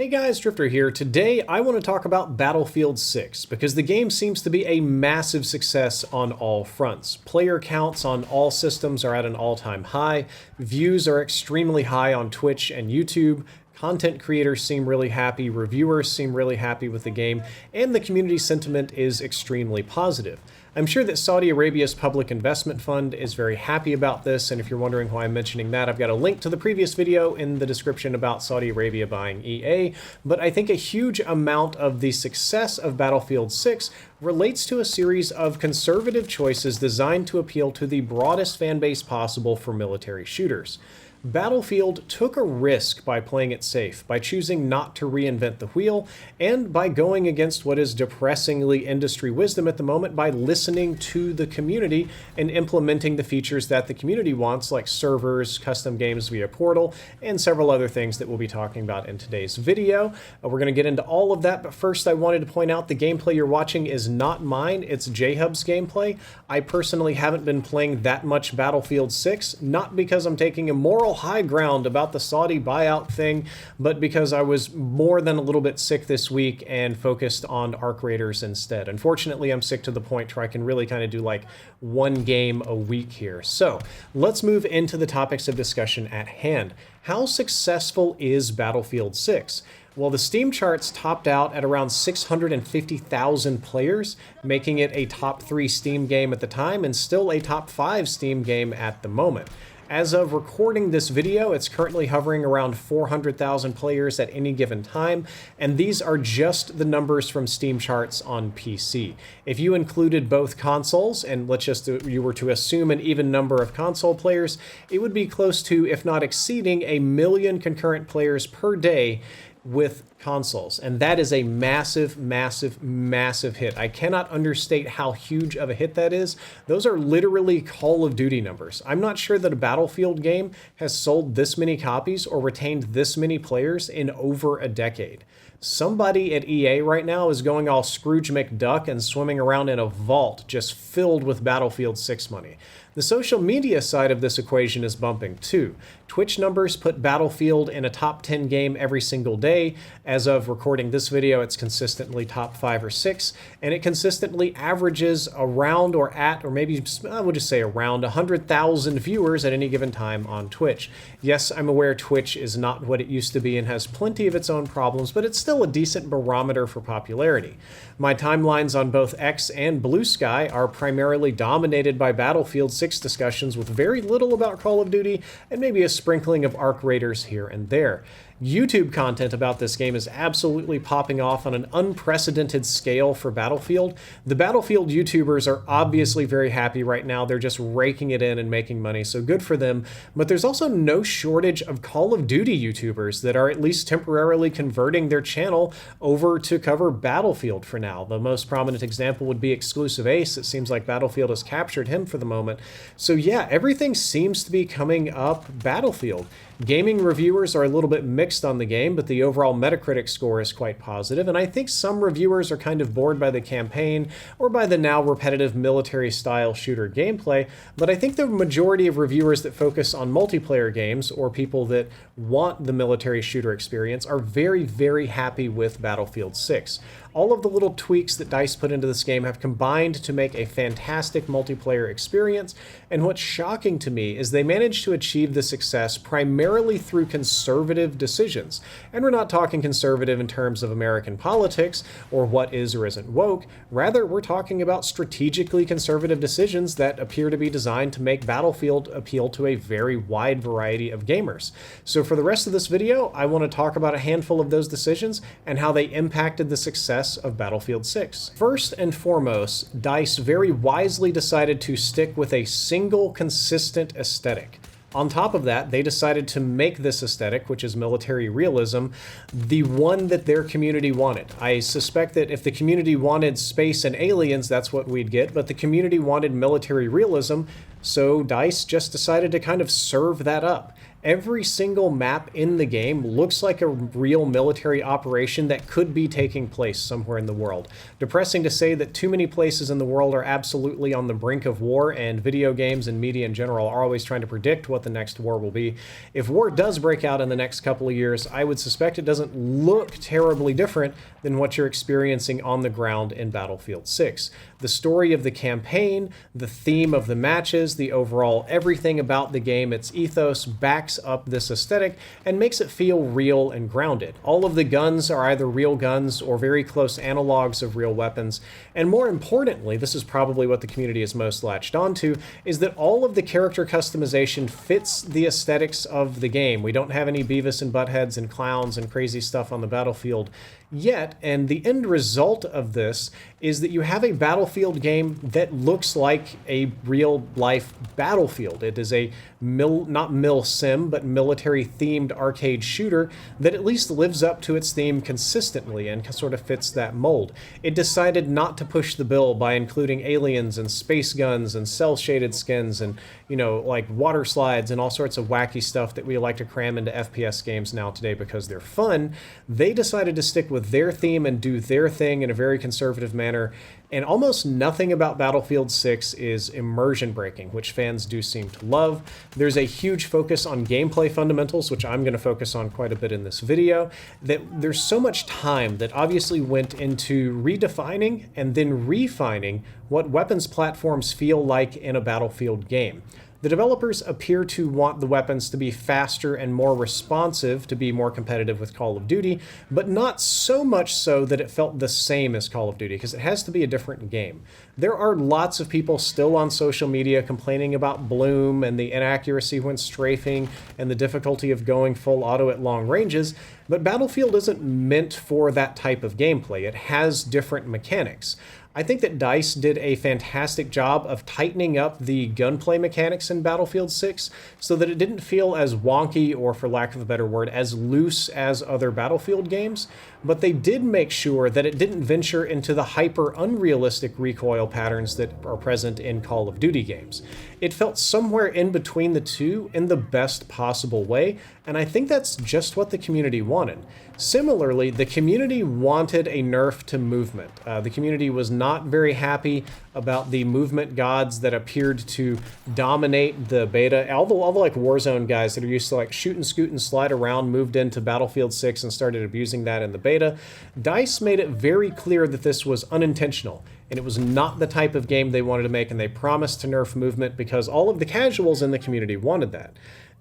Hey guys, Drifter here. Today I want to talk about Battlefield 6 because the game seems to be a massive success on all fronts. Player counts on all systems are at an all-time high, views are extremely high on Twitch and YouTube, content creators seem really happy, reviewers seem really happy with the game, and the community sentiment is extremely positive. I'm sure that Saudi Arabia's Public Investment Fund is very happy about this, and if you're wondering why I'm mentioning that, I've got a link to the previous video in the description about Saudi Arabia buying EA, but I think a huge amount of the success of Battlefield 6 relates to a series of conservative choices designed to appeal to the broadest fan base possible for military shooters. Battlefield took a risk by playing it safe, by choosing not to reinvent the wheel, and by going against what is depressingly industry wisdom at the moment by listening to the community and implementing the features that the community wants, like servers, custom games via Portal, and several other things that we'll be talking about in today's video. We're going to get into all of that, but first I wanted to point out the gameplay you're watching is not mine, it's J-Hub's gameplay. I personally haven't been playing that much Battlefield 6, not because I'm taking a moral high ground about the Saudi buyout thing, but because I was more than a little bit sick this week and focused on Arc Raiders instead. Unfortunately, I'm sick to the point where I can really kind of do like one game a week here. So let's move into the topics of discussion at hand. How successful is Battlefield 6? Well, the Steam charts topped out at around 650,000 players, making it a top 3 Steam game at the time and still a top 5 Steam game at the moment. As of recording this video, it's currently hovering around 400,000 players at any given time, and these are just the numbers from Steam charts on PC. If you included both consoles, and let's just you were to assume an even number of console players, it would be close to, if not exceeding, 1 million concurrent players per day with consoles, and that is a massive, massive, massive hit. I cannot understate how huge of a hit that is. Those are literally Call of Duty numbers. I'm not sure that a Battlefield game has sold this many copies or retained this many players in over a decade. Somebody at EA right now is going all Scrooge McDuck and swimming around in a vault just filled with Battlefield 6 money. The social media side of this equation is bumping too. Twitch numbers put Battlefield in a top 10 game every single day. As of recording this video, it's consistently top 5 or 6, and it consistently averages around or at, or maybe I would just say around 100,000 viewers at any given time on Twitch. Yes, I'm aware Twitch is not what it used to be and has plenty of its own problems, but it's still a decent barometer for popularity. My timelines on both X and Blue Sky are primarily dominated by Battlefield 6 discussions with very little about Call of Duty and maybe a sprinkling of Arc Raiders here and there. YouTube content about this game is absolutely popping off on an unprecedented scale for Battlefield. The Battlefield YouTubers are obviously very happy right now. They're just raking it in and making money, so good for them. But there's also no shortage of Call of Duty YouTubers that are at least temporarily converting their channel over to cover Battlefield for now. The most prominent example would be Exclusive Ace. It seems like Battlefield has captured him for the moment. So yeah, everything seems to be coming up Battlefield. Gaming reviewers are a little bit mixed on the game, but the overall Metacritic score is quite positive, and I think some reviewers are kind of bored by the campaign or by the now repetitive military-style shooter gameplay, but I think the majority of reviewers that focus on multiplayer games or people that want the military shooter experience are very, very happy with Battlefield 6. All of the little tweaks that DICE put into this game have combined to make a fantastic multiplayer experience, and what's shocking to me is they managed to achieve the success primarily through conservative decisions. And we're not talking conservative in terms of American politics or what is or isn't woke. Rather, we're talking about strategically conservative decisions that appear to be designed to make Battlefield appeal to a very wide variety of gamers. So for the rest of this video, I want to talk about a handful of those decisions and how they impacted the success of Battlefield 6. First and foremost, DICE very wisely decided to stick with a single consistent aesthetic. On top of that, they decided to make this aesthetic, which is military realism, the one that their community wanted. I suspect that if the community wanted space and aliens, that's what we'd get, but the community wanted military realism, so DICE just decided to kind of serve that up. Every single map in the game looks like a real military operation that could be taking place somewhere in the world. Depressing to say that too many places in the world are absolutely on the brink of war, and video games and media in general are always trying to predict what the next war will be. If war does break out in the next couple of years, I would suspect it doesn't look terribly different than what you're experiencing on the ground in Battlefield 6. The story of the campaign, the theme of the matches, the overall everything about the game, its ethos backs up this aesthetic and makes it feel real and grounded. All of the guns are either real guns or very close analogs of real weapons, and more importantly, this is probably what the community is most latched onto, is that all of the character customization fits the aesthetics of the game. We don't have any Beavis and Buttheads and clowns and crazy stuff on the battlefield yet, and the end result of this is that you have a Battlefield game that looks like a real-life Battlefield. It is a not mil-sim, but military-themed arcade shooter that at least lives up to its theme consistently and sort of fits that mold. It decided not to push the bill by including aliens and space guns and cel-shaded skins and, you know, like water slides and all sorts of wacky stuff that we like to cram into FPS games now today because they're fun. They decided to stick with their theme and do their thing in a very conservative manner, and almost nothing about Battlefield 6 is immersion breaking, which fans do seem to love. There's a huge focus on gameplay fundamentals, which I'm going to focus on quite a bit in this video. That there's so much time that obviously went into redefining and then refining what weapons platforms feel like in a Battlefield game. The developers appear to want the weapons to be faster and more responsive to be more competitive with Call of Duty, but not so much so that it felt the same as Call of Duty, because it has to be a different game. There are lots of people still on social media complaining about bloom and the inaccuracy when strafing and the difficulty of going full auto at long ranges, but Battlefield isn't meant for that type of gameplay. It has different mechanics. I think that DICE did a fantastic job of tightening up the gunplay mechanics in Battlefield 6 so that it didn't feel as wonky, or for lack of a better word, as loose as other Battlefield games, but they did make sure that it didn't venture into the hyper unrealistic recoil patterns that are present in Call of Duty games. It felt somewhere in between the two in the best possible way, and I think that's just what the community wanted. Similarly, the community wanted a nerf to movement. The community was not very happy about the movement gods that appeared to dominate the beta. All the like Warzone guys that are used to like shoot and scoot and slide around moved into Battlefield 6 and started abusing that in the beta. DICE made it very clear that this was unintentional, and it was not the type of game they wanted to make, and they promised to nerf movement because all of the casuals in the community wanted that.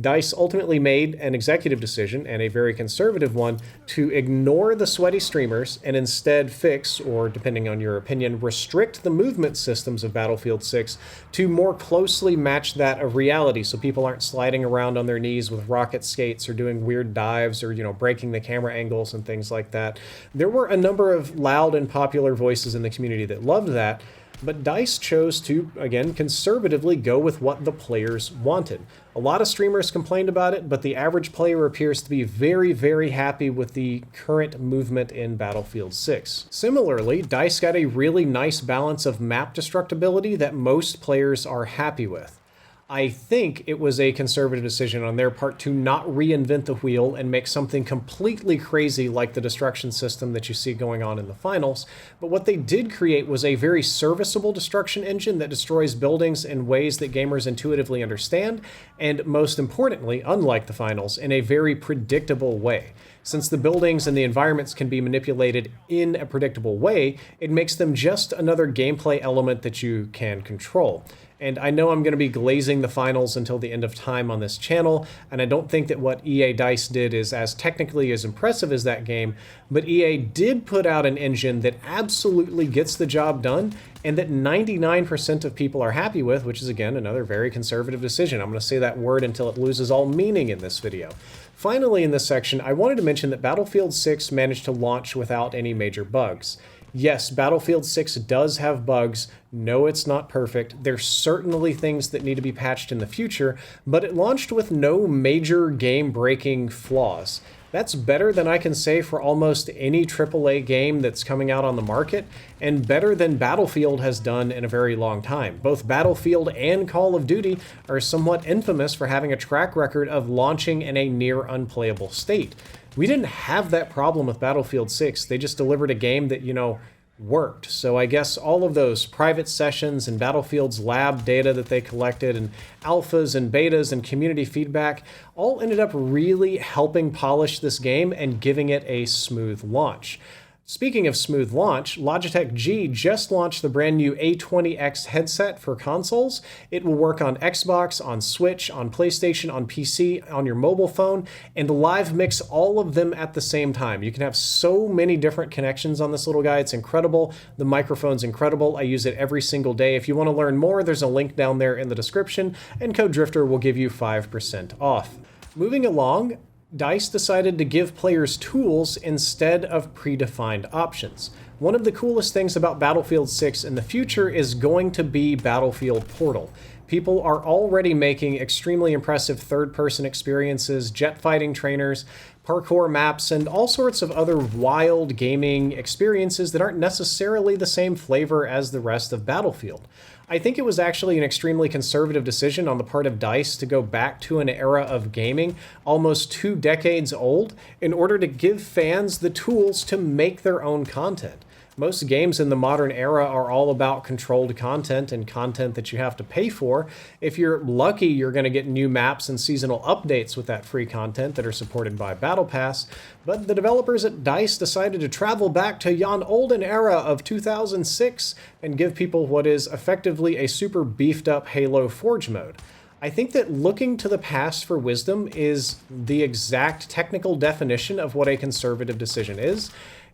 DICE ultimately made an executive decision, and a very conservative one, to ignore the sweaty streamers and instead fix, or depending on your opinion, restrict the movement systems of Battlefield 6 to more closely match that of reality, so people aren't sliding around on their knees with rocket skates or doing weird dives or, you know, breaking the camera angles and things like that. There were a number of loud and popular voices in the community that loved that, but DICE chose to, again, conservatively go with what the players wanted. A lot of streamers complained about it, but the average player appears to be very, very happy with the current movement in Battlefield 6. Similarly, DICE got a really nice balance of map destructibility that most players are happy with. I think it was a conservative decision on their part to not reinvent the wheel and make something completely crazy like the destruction system that you see going on in the finals, but what they did create was a very serviceable destruction engine that destroys buildings in ways that gamers intuitively understand, and most importantly, unlike the finals, in a very predictable way. Since the buildings and the environments can be manipulated in a predictable way, it makes them just another gameplay element that you can control. And I know I'm going to be glazing the finals until the end of time on this channel, and I don't think that what EA DICE did is as technically as impressive as that game, but EA did put out an engine that absolutely gets the job done, and that 99% of people are happy with, which is again another very conservative decision. I'm going to say that word until it loses all meaning in this video. Finally, in this section, I wanted to mention that Battlefield 6 managed to launch without any major bugs. Yes, Battlefield 6 does have bugs. No, it's not perfect. There's certainly things that need to be patched in the future, but it launched with no major game-breaking flaws. That's better than I can say for almost any AAA game that's coming out on the market, and better than Battlefield has done in a very long time. Both Battlefield and Call of Duty are somewhat infamous for having a track record of launching in a near unplayable state. We didn't have that problem with Battlefield 6. They just delivered a game that, worked. So I guess all of those private sessions and Battlefield's lab data that they collected and alphas and betas and community feedback all ended up really helping polish this game and giving it a smooth launch. Speaking of smooth launch, Logitech G just launched the brand new A20X headset for consoles. It will work on Xbox, on Switch, on PlayStation, on PC, on your mobile phone, and live mix all of them at the same time. You can have so many different connections on this little guy. It's incredible. The microphone's incredible. I use it every single day. If you want to learn more, there's a link down there in the description, and code Drifter will give you 5% off. Moving along, DICE decided to give players tools instead of predefined options. One of the coolest things about Battlefield 6 in the future is going to be Battlefield Portal. People are already making extremely impressive third-person experiences, jet fighting trainers, parkour maps, and all sorts of other wild gaming experiences that aren't necessarily the same flavor as the rest of Battlefield. I think it was actually an extremely conservative decision on the part of DICE to go back to an era of gaming almost 2 decades old in order to give fans the tools to make their own content. Most games in the modern era are all about controlled content and content that you have to pay for. If you're lucky, you're going to get new maps and seasonal updates with that free content that are supported by Battle Pass. But the developers at DICE decided to travel back to yon olden era of 2006 and give people what is effectively a super beefed up Halo Forge mode. I think that looking to the past for wisdom is the exact technical definition of what a conservative decision is.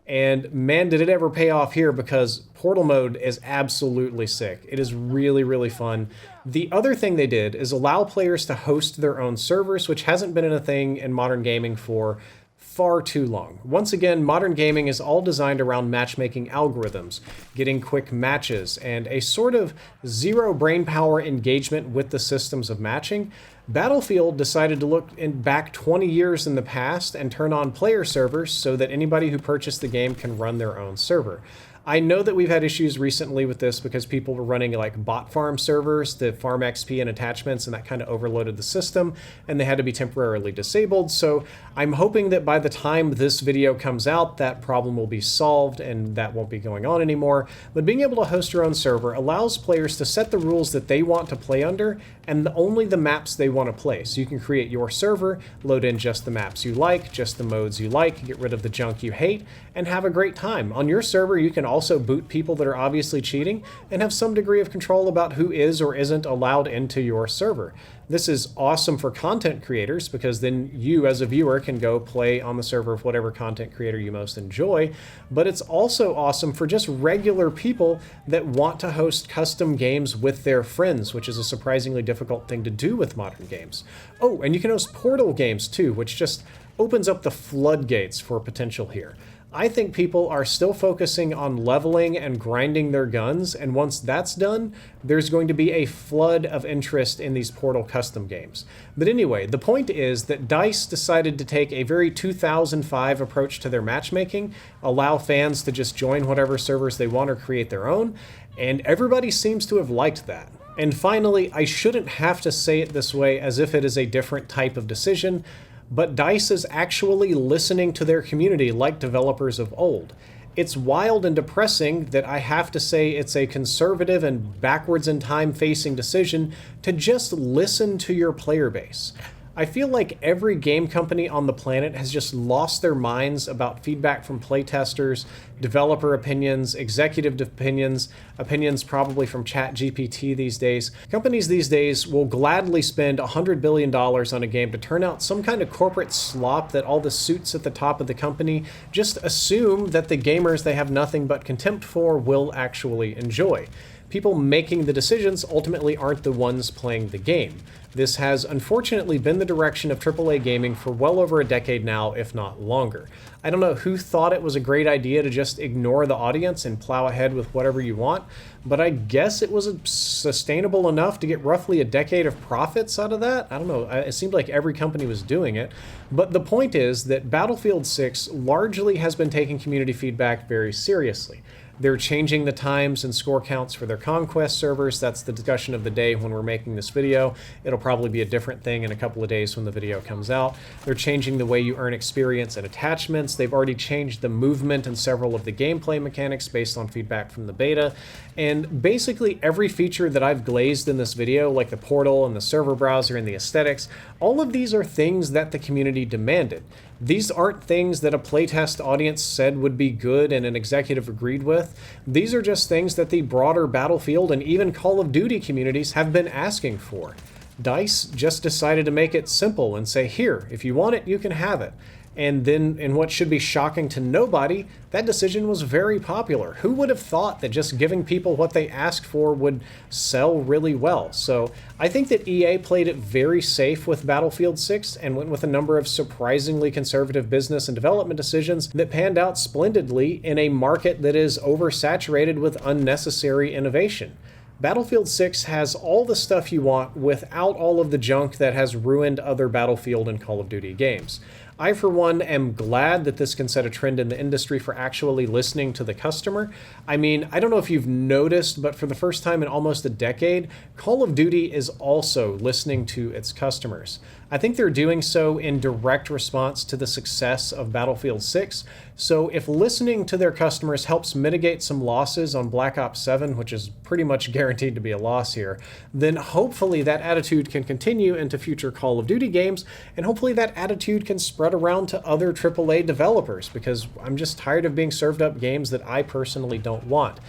And man, did it ever pay off here, because Portal mode is absolutely sick. It is really, really fun. The other thing they did is allow players to host their own servers, which hasn't been a thing in modern gaming for far too long. Once again, modern gaming is all designed around matchmaking algorithms, getting quick matches, and a sort of zero brainpower engagement with the systems of matching. Battlefield decided to look back 20 years in the past and turn on player servers so that anybody who purchased the game can run their own server. I know that we've had issues recently with this because people were running like bot farm servers to farm XP and attachments, and that kind of overloaded the system, and they had to be temporarily disabled. So I'm hoping that by the time this video comes out, that problem will be solved and that won't be going on anymore. But being able to host your own server allows players to set the rules that they want to play under and only the maps they want to play. So you can create your server, load in just the maps you like, just the modes you like, get rid of the junk you hate, and have a great time. On your server, you can also boot people that are obviously cheating and have some degree of control about who is or isn't allowed into your server. This is awesome for content creators because then you as a viewer can go play on the server of whatever content creator you most enjoy, but it's also awesome for just regular people that want to host custom games with their friends, which is a surprisingly difficult thing to do with modern games. Oh, and you can host Portal games too, which just opens up the floodgates for potential here. I think people are still focusing on leveling and grinding their guns, and once that's done, there's going to be a flood of interest in these Portal custom games. But anyway, the point is that DICE decided to take a very 2005 approach to their matchmaking, allow fans to just join whatever servers they want or create their own, and everybody seems to have liked that. And finally, I shouldn't have to say it this way as if it is a different type of decision, but DICE is actually listening to their community like developers of old. It's wild and depressing that I have to say it's a conservative and backwards in time facing decision to just listen to your player base. I feel like every game company on the planet has just lost their minds about feedback from playtesters, developer opinions, executive opinions, opinions probably from ChatGPT these days. Companies these days will gladly spend $100 billion on a game to turn out some kind of corporate slop that all the suits at the top of the company just assume that the gamers they have nothing but contempt for will actually enjoy. People making the decisions ultimately aren't the ones playing the game. This has unfortunately been the direction of AAA gaming for well over a decade now, if not longer. I don't know who thought it was a great idea to just ignore the audience and plow ahead with whatever you want, but I guess it was sustainable enough to get roughly a decade of profits out of that. I don't know, it seemed like every company was doing it. But the point is that Battlefield 6 largely has been taking community feedback very seriously. They're changing the times and score counts for their conquest servers. That's the discussion of the day when we're making this video. It'll probably be a different thing in a couple of days when the video comes out. They're changing the way you earn experience and attachments. They've already changed the movement and several of the gameplay mechanics based on feedback from the beta. And basically every feature that I've glazed in this video, like the portal and the server browser and the aesthetics, all of these are things that the community demanded. These aren't things that a playtest audience said would be good and an executive agreed with. These are just things that the broader Battlefield and even Call of Duty communities have been asking for. DICE just decided to make it simple and say, here, if you want it, you can have it. And then, in what should be shocking to nobody, that decision was very popular. Who would have thought that just giving people what they asked for would sell really well? So I think that EA played it very safe with Battlefield 6 and went with a number of surprisingly conservative business and development decisions that panned out splendidly in a market that is oversaturated with unnecessary innovation. Battlefield 6 has all the stuff you want without all of the junk that has ruined other Battlefield and Call of Duty games. I, for one, am glad that this can set a trend in the industry for actually listening to the customer. I mean, I don't know if you've noticed, but for the first time in almost a decade, Call of Duty is also listening to its customers. I think they're doing so in direct response to the success of Battlefield 6. So if listening to their customers helps mitigate some losses on Black Ops 7, which is pretty much guaranteed to be a loss here, then hopefully that attitude can continue into future Call of Duty games, and hopefully that attitude can spread around to other AAA developers, because I'm just tired of being served up games that I personally don't want.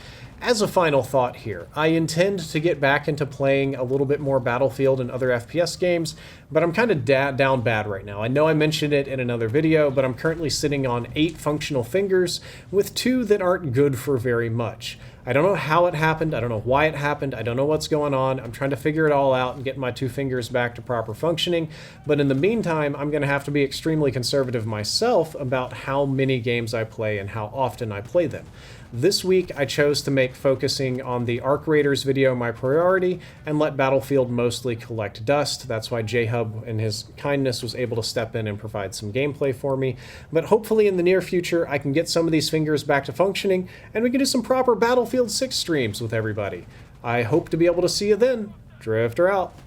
As a final thought here, I intend to get back into playing a little bit more Battlefield and other FPS games, but I'm kind of down bad right now. I know I mentioned it in another video, but I'm currently sitting on 8 functional fingers with 2 that aren't good for very much. I don't know how it happened, I don't know why it happened, I don't know what's going on. I'm trying to figure it all out and get my 2 fingers back to proper functioning, but in the meantime, I'm going to have to be extremely conservative myself about how many games I play and how often I play them. This week, I chose to make focusing on the Arc Raiders video my priority and let Battlefield mostly collect dust. That's why J-Hub, in his kindness, was able to step in and provide some gameplay for me. But hopefully in the near future, I can get some of these fingers back to functioning and we can do some proper Battlefield 6 streams with everybody. I hope to be able to see you then. Drifter out.